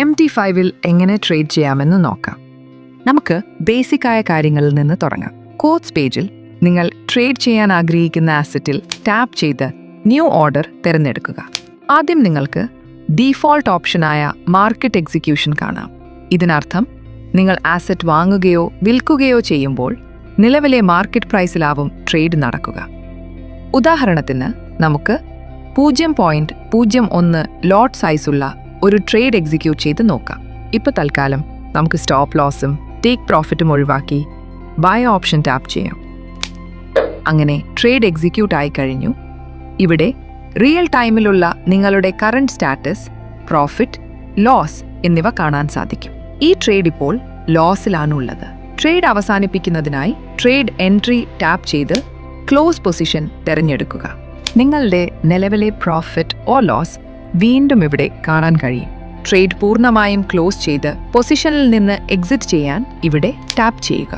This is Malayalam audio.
MT5-ൽ എങ്ങനെ ട്രേഡ് ചെയ്യാമെന്ന് നോക്കാം. നമുക്ക് ബേസിക് ആയ കാര്യങ്ങളിൽ നിന്ന് തുടങ്ങാം. കോഡ്സ് പേജിൽ നിങ്ങൾ ട്രേഡ് ചെയ്യാൻ ആഗ്രഹിക്കുന്ന ആസറ്റിൽ ടാപ്പ് ചെയ്ത് ന്യൂ ഓർഡർ തിരഞ്ഞെടുക്കുക. ആദ്യം നിങ്ങൾക്ക് ഡീഫോൾട്ട് ഓപ്ഷനായ മാർക്കറ്റ് എക്സിക്യൂഷൻ കാണാം. ഇതിനർത്ഥം നിങ്ങൾ ആസറ്റ് വാങ്ങുകയോ വിൽക്കുകയോ ചെയ്യുമ്പോൾ നിലവിലെ മാർക്കറ്റ് പ്രൈസിലാവും ട്രേഡ് നടക്കുക. ഉദാഹരണത്തിന് നമുക്ക് 0.01 ലോട്ട് സൈസുള്ള ഒരു ട്രേഡ് എക്സിക്യൂട്ട് ചെയ്ത് നോക്കാം. ഇപ്പോൾ തൽക്കാലം നമുക്ക് സ്റ്റോപ്പ് ലോസും ടേക്ക് പ്രോഫിറ്റും ഒഴിവാക്കി ബൈ ഓപ്ഷൻ ടാപ്പ് ചെയ്യാം. അങ്ങനെ ട്രേഡ് എക്സിക്യൂട്ട് ആയി കഴിഞ്ഞു. ഇവിടെ റിയൽ ടൈമിലുള്ള നിങ്ങളുടെ കറണ്ട് സ്റ്റാറ്റസ്, പ്രോഫിറ്റ്, ലോസ് എന്നിവ കാണാൻ സാധിക്കും. ഈ ട്രേഡ് ഇപ്പോൾ ലോസിലാണുള്ളത്. ട്രേഡ് അവസാനിപ്പിക്കുന്നതിനായി ട്രേഡ് എൻട്രി ടാപ്പ് ചെയ്ത് ക്ലോസ് പൊസിഷൻ തിരഞ്ഞെടുക്കുക. നിങ്ങളുടെ നിലവിലെ പ്രോഫിറ്റ് ഓർ ലോസ് വീണ്ടും ഇവിടെ കാണാൻ കഴിയും. ട്രേഡ് പൂർണ്ണമായും ക്ലോസ് ചെയ്ത് പൊസിഷനിൽ നിന്ന് എക്സിറ്റ് ചെയ്യാൻ ഇവിടെ ടാപ്പ് ചെയ്യുക.